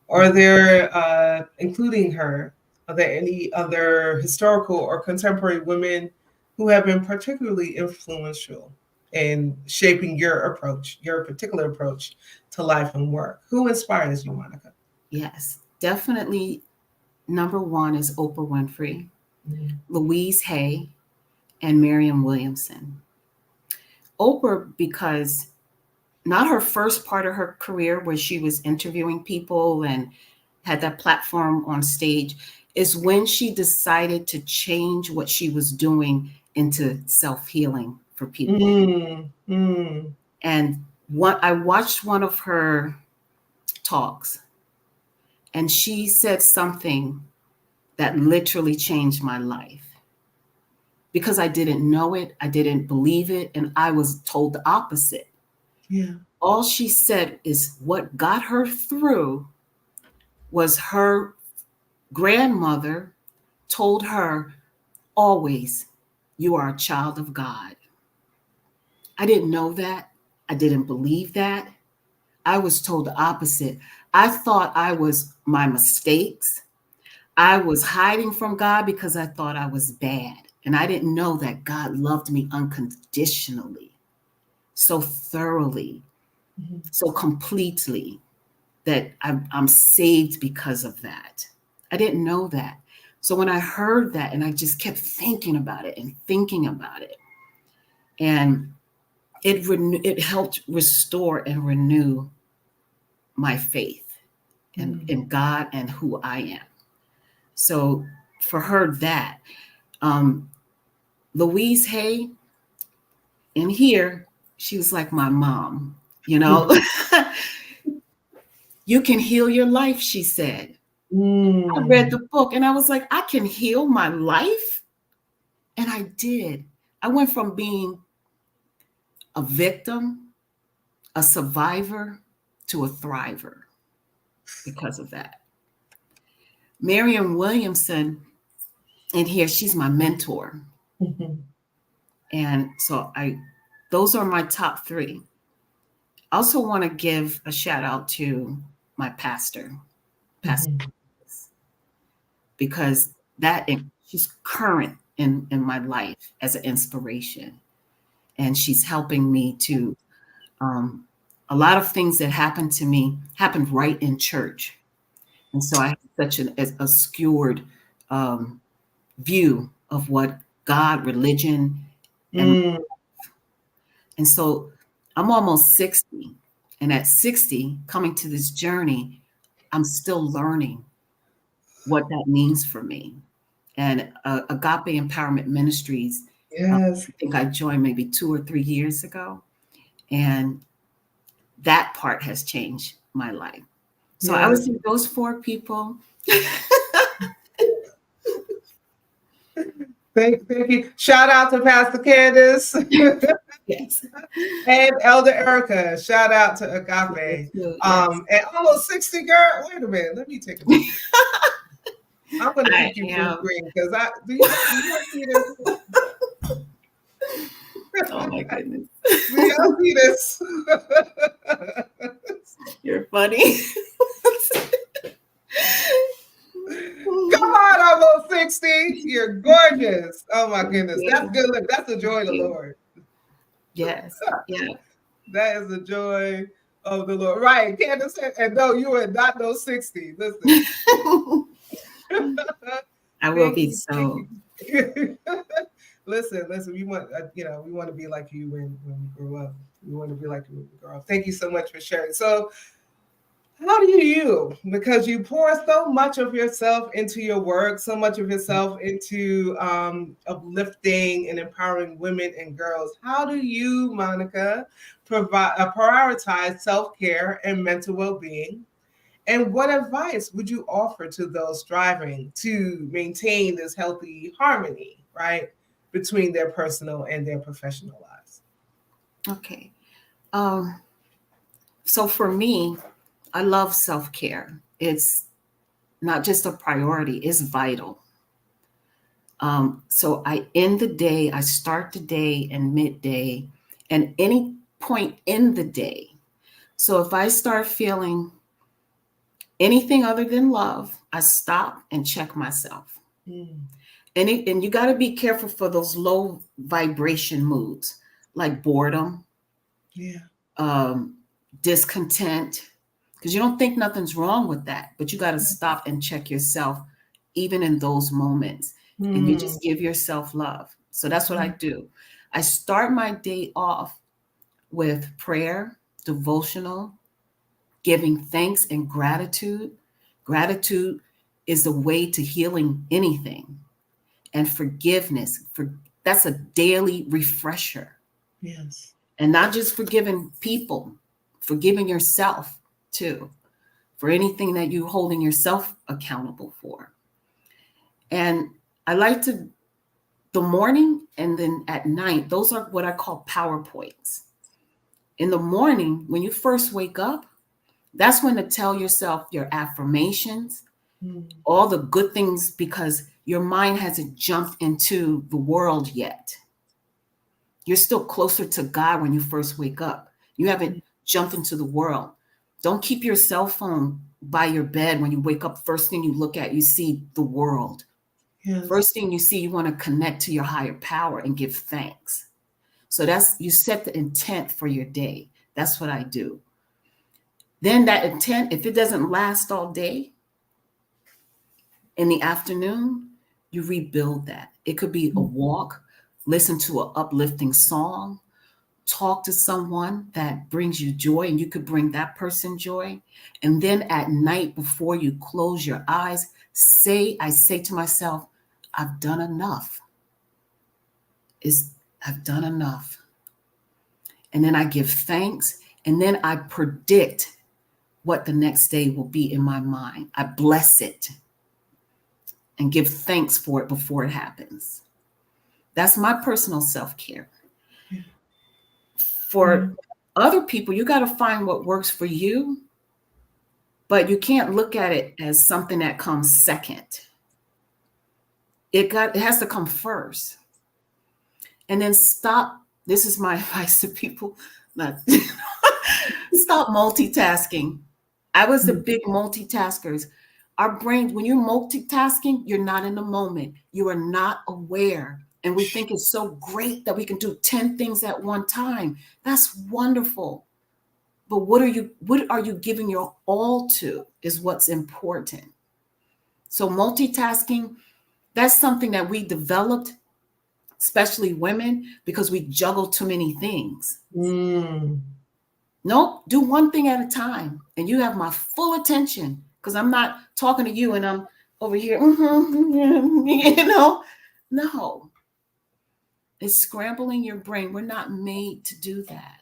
Are there, including her, are there any other historical or contemporary women who have been particularly influential in shaping your particular approach to life and work? Who inspires you, Monica? Yes, definitely. Number one is Oprah Winfrey, Louise Hay, and Marianne Williamson. Oprah, because not her first part of her career where she was interviewing people and had that platform on stage, is when she decided to change what she was doing into self-healing for people. And I watched one of her talks, and she said something that literally changed my life. Because I didn't know it, I didn't believe it, and I was told the opposite. Yeah. All she said is what got her through was her grandmother told her always, "You are a child of God." I didn't know that. I didn't believe that. I was told the opposite. I thought I was my mistakes. I was hiding from God because I thought I was bad. And I didn't know that God loved me unconditionally, so thoroughly, so completely, that I'm saved because of that. I didn't know that. So when I heard that, and I just kept thinking about it and thinking about it, and it helped restore and renew my faith in God and who I am. So for her, that Louise Hay in here, she was like my mom, you know. You can heal your life, she said. I read the book and I was like, I can heal my life. And I did. I went from being a victim, a survivor, to a thriver because of that. Marianne Williamson in here, she's my mentor. And so those are my top three. I also want to give a shout out to my pastor, Pastor, because she's current in my life as an inspiration. And she's helping me to, a lot of things that happened to me happened right in church. And so I have such a skewed view of what God, religion, and so I'm almost 60. And at 60, coming to this journey, I'm still learning what that means for me. And Agape Empowerment Ministries, I think I joined maybe 2 or 3 years ago. And that part has changed my life. So I would say those 4 people. Thank you. Shout out to Pastor Candace. Yes. And Elder Erica. Shout out to Agape. Yes. And almost 60, girl. Wait a minute. Let me take a minute. I'm going to make you blue green because do you see this? Oh my goodness. Do y'all see this? You're funny. Come on, almost 60. You're gorgeous. Oh my goodness. That's good. Look, that's the joy of the Lord. Yes. Yeah. That is the joy of the Lord. Right. Candace said, and no, you are not no 60. Listen. I will be so. Listen. We want, we want to be like you when we grow up. We want to be like you when we grow up. Thank you so much for sharing. So, how do you? Because you pour so much of yourself into your work, so much of yourself into uplifting and empowering women and girls. How do you, Monica, prioritize self-care and mental well-being? And what advice would you offer to those striving to maintain this healthy harmony, right, between their personal and their professional lives? Okay. So for me, I love self-care. It's not just a priority, it's vital. So I end the day, I start the day and midday and any point in the day. So if I start feeling anything other than love, I stop and check myself. And you got to be careful for those low vibration moods like boredom, discontent, because you don't think nothing's wrong with that, but you got to stop and check yourself even in those moments. And you just give yourself love. So that's what I do. I start my day off with prayer, devotional, giving thanks and gratitude. Gratitude is the way to healing anything. And forgiveness, that's a daily refresher. Yes. And not just forgiving people, forgiving yourself too, for anything that you're holding yourself accountable for. And I like the morning and then at night, those are what I call PowerPoints. In the morning, when you first wake up, That's when to tell yourself your affirmations, all the good things, because your mind hasn't jumped into the world yet. You're still closer to God when you first wake up. You haven't jumped into the world. Don't keep your cell phone by your bed when you wake up. First thing you look at, you see the world. Yes. First thing you see, you want to connect to your higher power and give thanks. So that's, you set the intent for your day. That's what I do. Then that intent, if it doesn't last all day, in the afternoon, you rebuild that. It could be a walk, listen to an uplifting song, talk to someone that brings you joy, and you could bring that person joy. And then at night, before you close your eyes, I say to myself, I've done enough. I've done enough. And then I give thanks, and then I predict what the next day will be in my mind. I bless it and give thanks for it before it happens. That's my personal self-care. For other people, you got to find what works for you, but you can't look at it as something that comes second. It has to come first. And then stop. This is my advice to people. Stop multitasking. I was the big multitaskers. Our brains, when you're multitasking, you're not in the moment. You are not aware. And we think it's so great that we can do 10 things at one time. That's wonderful. But what are you giving your all to is what's important. So multitasking, that's something that we developed, especially women, because we juggle too many things. Nope, do one thing at a time and you have my full attention, because I'm not talking to you and I'm over here, No. It's scrambling your brain. We're not made to do that.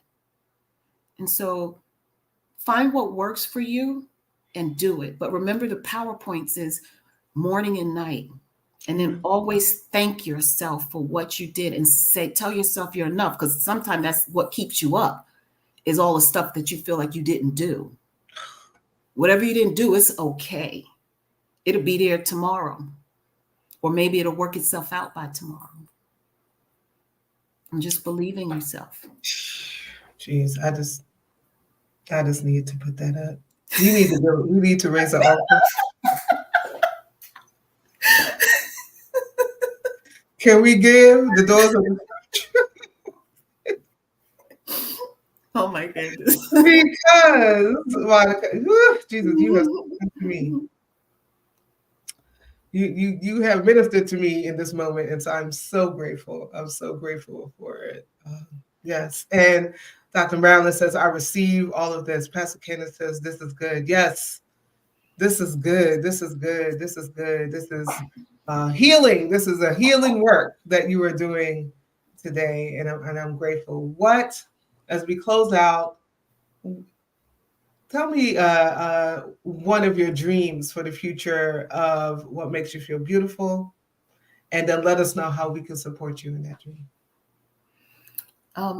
And so find what works for you and do it. But remember, the PowerPoints is morning and night. And then always thank yourself for what you did and tell yourself you're enough, because sometimes that's what keeps you up, is all the stuff that you feel like you didn't do. Whatever you didn't do, it's okay. It'll be there tomorrow. Or maybe it'll work itself out by tomorrow. And just believe in yourself. Jeez, I just need to put that up. You need to raise an altar. Can we give the doors of Oh my goodness. Because Monica, Jesus, you have spoken to me. You have ministered to me in this moment, and so I'm so grateful. I'm so grateful for it. Yes, and Dr. Marilyn says, I receive all of this. Pastor Kenneth says, this is good. Yes, this is good. This is good. This is good. This is healing. This is a healing work that you are doing today, and I'm grateful. As we close out, tell me one of your dreams for the future of what makes you feel beautiful, and then let us know how we can support you in that dream.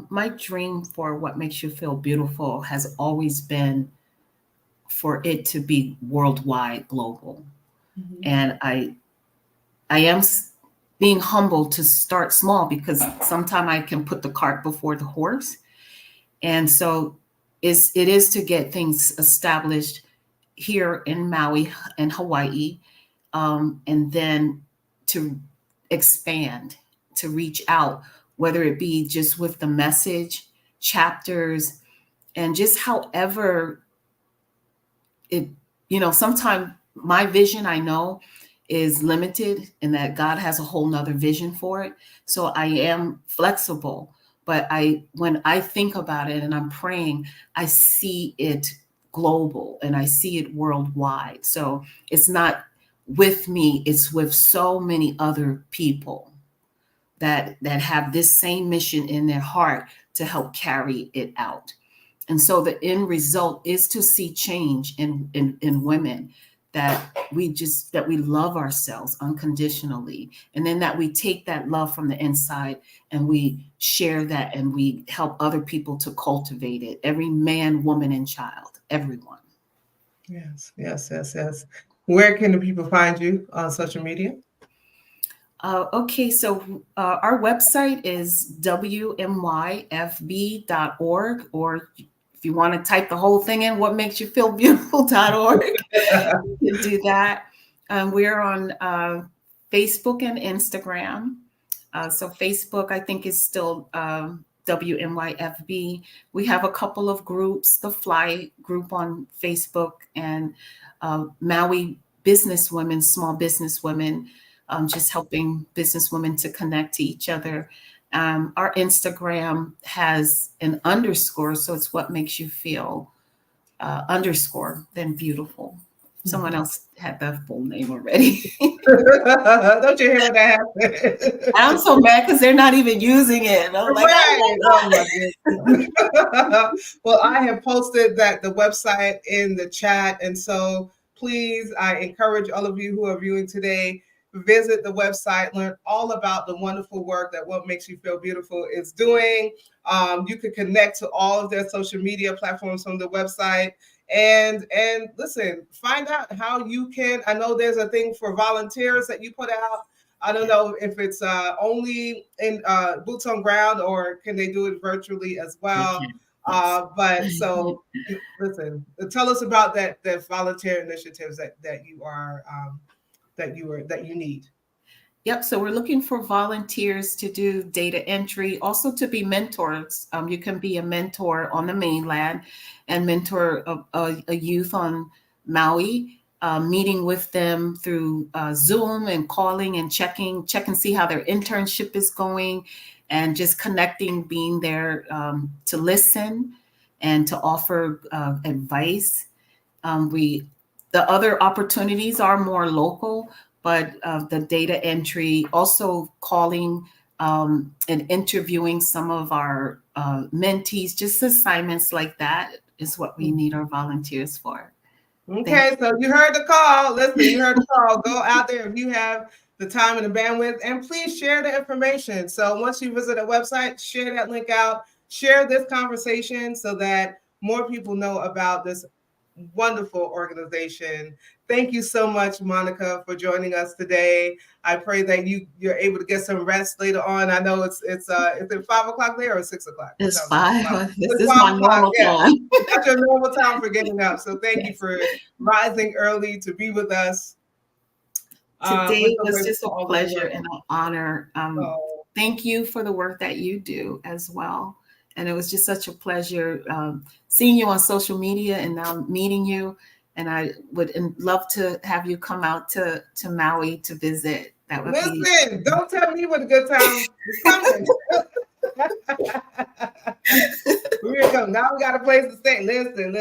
My dream for what makes you feel beautiful has always been for it to be worldwide, global. And I am being humble to start small, because sometimes I can put the cart before the horse. And so it is to get things established here in Maui and Hawaii, and then to expand, to reach out, whether it be just with the message, chapters, and just however it, sometimes my vision, I know, is limited, and that God has a whole nother vision for it. So I am flexible, but when I think about it and I'm praying, I see it global and I see it worldwide. So it's not with me, it's with so many other people that have this same mission in their heart to help carry it out. And so the end result is to see change in women, that we love ourselves unconditionally. And then that we take that love from the inside and we share that and we help other people to cultivate it. Every man, woman, and child, everyone. Yes, yes, yes, yes. Where can the people find you on social media? Okay, so our website is wmyfb.org, or if you want to type the whole thing in, what makes you feel beautiful.org, you can do that. We're on Facebook and Instagram. So Facebook, I think, is still WMYFB. We have a couple of groups, the Fly group on Facebook, and Maui businesswomen, small businesswomen, just helping businesswomen to connect to each other. Our Instagram has an underscore, so it's what makes you feel underscore then beautiful. Someone else had the full name already. Don't you hear what that happened? I'm so mad because they're not even using it. And I'm like, Right. oh Oh my goodness. Well, I have posted that the website in the chat, and so please, I encourage all of you who are viewing today, visit the website, learn all about the wonderful work that What Makes You Feel Beautiful is doing. You can connect to all of their social media platforms from the website. And listen, find out how you can. I know there's a thing for volunteers that you put out. I don't know if it's only in boots on ground, or can they do it virtually as well. But so listen, tell us about that volunteer initiatives that you are that you need. Yep. So we're looking for volunteers to do data entry, also to be mentors. You can be a mentor on the mainland and mentor a youth on Maui, meeting with them through Zoom and calling and check and see how their internship is going, and just connecting, being there to listen and to offer advice. The other opportunities are more local, but the data entry, also calling and interviewing some of our mentees, just assignments like that is what we need our volunteers for. Okay, so you heard the call. Listen, you heard the call. Go out there if you have the time and the bandwidth, and please share the information. So once you visit a website, share that link out, share this conversation so that more people know about this wonderful organization. Thank you so much, Monica, for joining us today. I pray that you're able to get some rest later on. I know it's is it 5 o'clock there or 6 o'clock? It's 5. This It's is 5 my o'clock. normal Yeah, time. that's your normal time for getting up. So thank you Yes. for rising early to be with us. Today We're so was grateful just a for all of the pleasure work. and an honor. So, Thank you for the work that you do as well. And it was just such a pleasure seeing you on social media and now meeting you. And I would love to have you come out to Maui to visit. That would be. listen, don't tell me what a good time is coming. Here we go. Now we got a place to stay. Listen.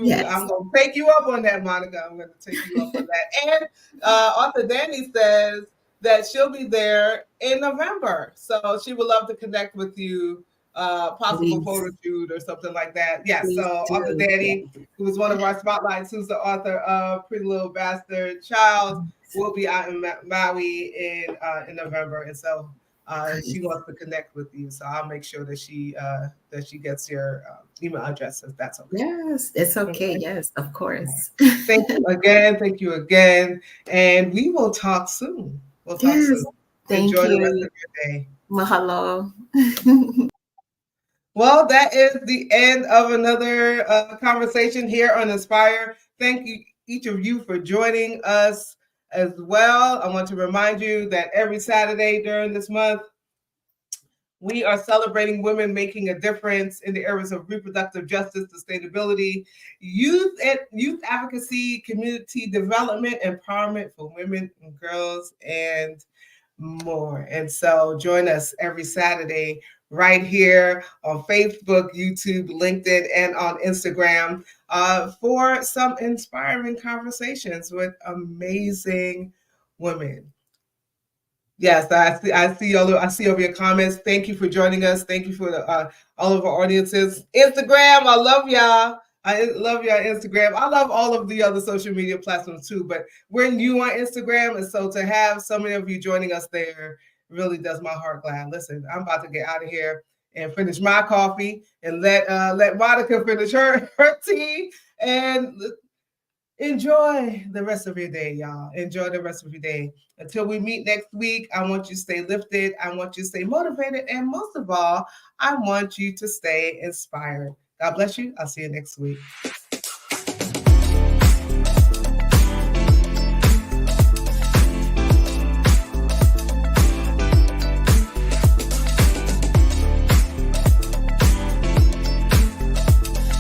Yes. I'm gonna take you up on that, Monica. I'm gonna take you up on that. And author Danny says that she'll be there in November, so she would love to connect with you. Possible Please, photo shoot or something like that. Yes. please So author do. Danny, who was one of our spotlights, who's the author of Pretty Little Bastard Child, will be out in Maui in November, and so she wants to connect with you. So I'll make sure that she gets your email address if that's okay. Yes, it's okay. Yes, of course. Thank you again. Thank you again, and we will talk soon. We'll talk Yes, soon. thank Enjoy the rest you. of your day. Mahalo. Well, that is the end of another conversation here on Inspire. Thank you, each of you, for joining us as well. I want to remind you that every Saturday during this month, we are celebrating women making a difference in the areas of reproductive justice, sustainability, youth advocacy, community development, empowerment for women and girls, and more. And so join us every Saturday right here on Facebook, YouTube, LinkedIn, and on Instagram for some inspiring conversations with amazing women. Yes, I see over your comments. Thank you for joining us. Thank you for all of our audiences. Instagram, I love y'all. I love y'all Instagram. I love all of the other social media platforms too, but we're new on Instagram, and so to have so many of you joining us there really does my heart glad. Listen, I'm about to get out of here and finish my coffee and let Monica finish her tea. And enjoy the rest of your day, y'all. Enjoy the rest of your day. Until we meet next week, I want you to stay lifted. I want you to stay motivated. And most of all, I want you to stay inspired. God bless you. I'll see you next week.